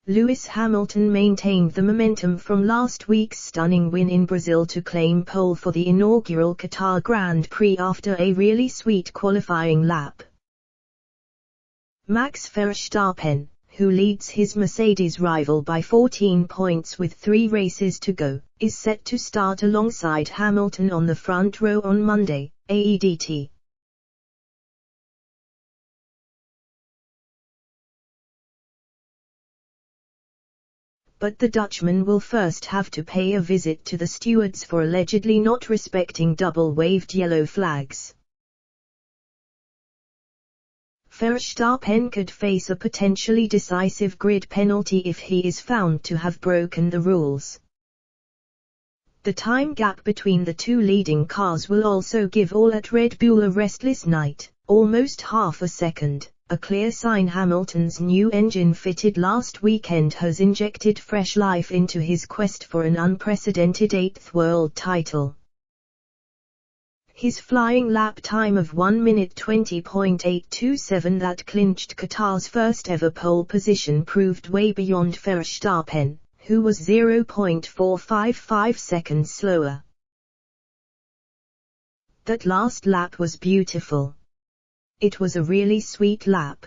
Lewis Hamilton maintained the momentum from last week's stunning win in Brazil to claim pole for the inaugural Qatar Grand Prix after a really sweet qualifying lap. Max Verstappen, who leads his Mercedes rival by 14 points with 3 races to go, is set to start alongside Hamilton on the front row on Monday, AEDT. But the Dutchman will first have to pay a visit to the stewards for allegedly not respecting double-waved yellow flags. Verstappen could face a potentially decisive grid penalty if he is found to have broken the rules. The time gap between the two leading cars will also give all at Red Bull a restless night, almost half a second, a clear sign Hamilton's new engine fitted last weekend has injected fresh life into his quest for an unprecedented 8th world title. His flying lap time of 1 minute 20.827 that clinched Qatar's first ever pole position proved way beyond Verstappen, who was 0.455 seconds slower. That last lap was beautiful. It was a really sweet lap.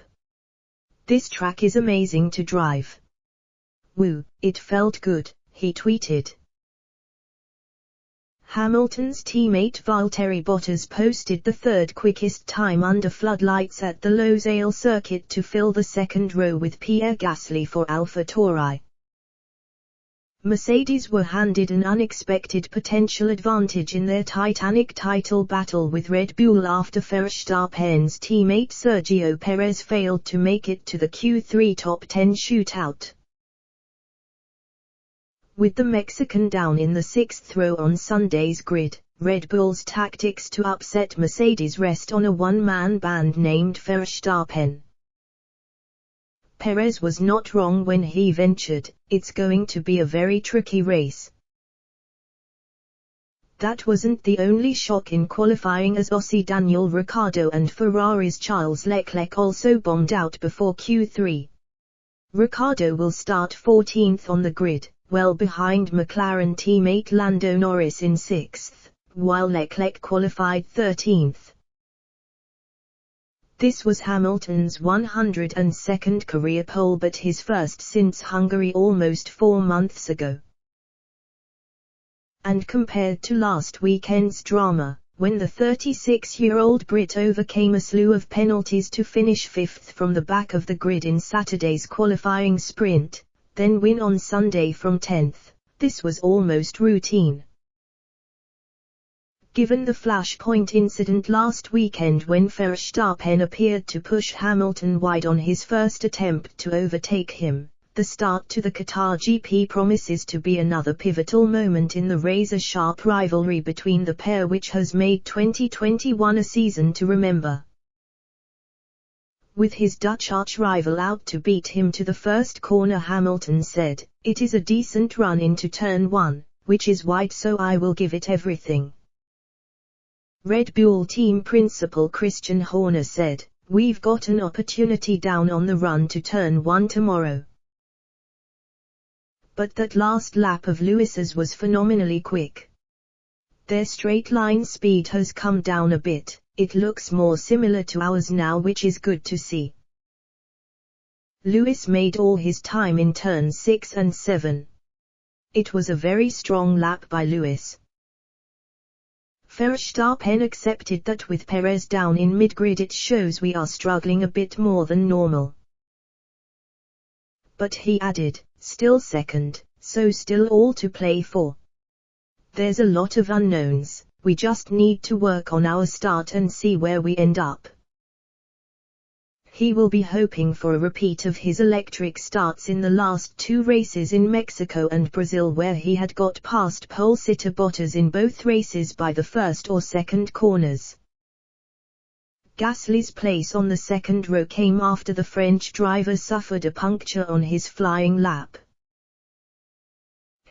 This track is amazing to drive. Woo, it felt good, he tweeted. Hamilton's teammate Valtteri Bottas posted the third quickest time under floodlights at the Losail circuit to fill the second row with Pierre Gasly for AlphaTauri. Mercedes were handed an unexpected potential advantage in their Titanic title battle with Red Bull after Verstappen's teammate Sergio Perez failed to make it to the Q3 top 10 shootout. With the Mexican down in the 6th row on Sunday's grid, Red Bull's tactics to upset Mercedes rest on a one-man band named Verstappen. Perez was not wrong when he ventured, "It's going to be a very tricky race." That wasn't the only shock in qualifying, as Aussie Daniel Ricciardo and Ferrari's Charles Leclerc also bombed out before Q3. Ricciardo will start 14th on the grid, well behind McLaren teammate Lando Norris in 6th, while Leclerc qualified 13th. This was Hamilton's 102nd career pole, but his first since Hungary almost 4 months ago. And compared to last weekend's drama, when the 36-year-old Brit overcame a slew of penalties to finish 5th from the back of the grid in Saturday's qualifying sprint, then win on Sunday from 10th, this was almost routine. Given the flashpoint incident last weekend when Verstappen appeared to push Hamilton wide on his first attempt to overtake him, the start to the Qatar GP promises to be another pivotal moment in the razor-sharp rivalry between the pair, which has made 2021 a season to remember. With his Dutch arch-rival out to beat him to the first corner, Hamilton said, "It is a decent run into turn 1, which is wide, so I will give it everything." Red Bull team principal Christian Horner said, "We've got an opportunity down on the run to turn 1 tomorrow." But that last lap of Lewis's was phenomenally quick. Their straight-line speed has come down a bit, it looks more similar to ours now, which is good to see. Lewis made all his time in turns 6 and 7. It was a very strong lap by Lewis. Verstappen accepted that with Perez down in mid-grid it shows we are struggling a bit more than normal. But he added, "Still second, so still all to play for. There's a lot of unknowns, we just need to work on our start and see where we end up." He will be hoping for a repeat of his electric starts in the last 2 races in Mexico and Brazil, where he had got past pole sitter Bottas in both races by the first or second corners. Gasly's place on the second row came after the French driver suffered a puncture on his flying lap.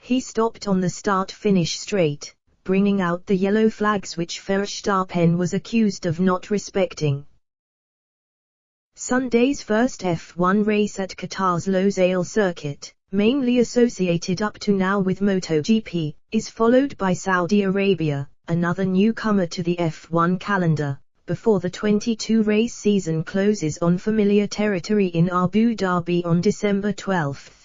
He stopped on the start-finish straight, bringing out the yellow flags which Verstappen was accused of not respecting. Sunday's first F1 race at Qatar's Losail circuit, mainly associated up to now with MotoGP, is followed by Saudi Arabia, another newcomer to the F1 calendar, before the 22-race season closes on familiar territory in Abu Dhabi on December 12.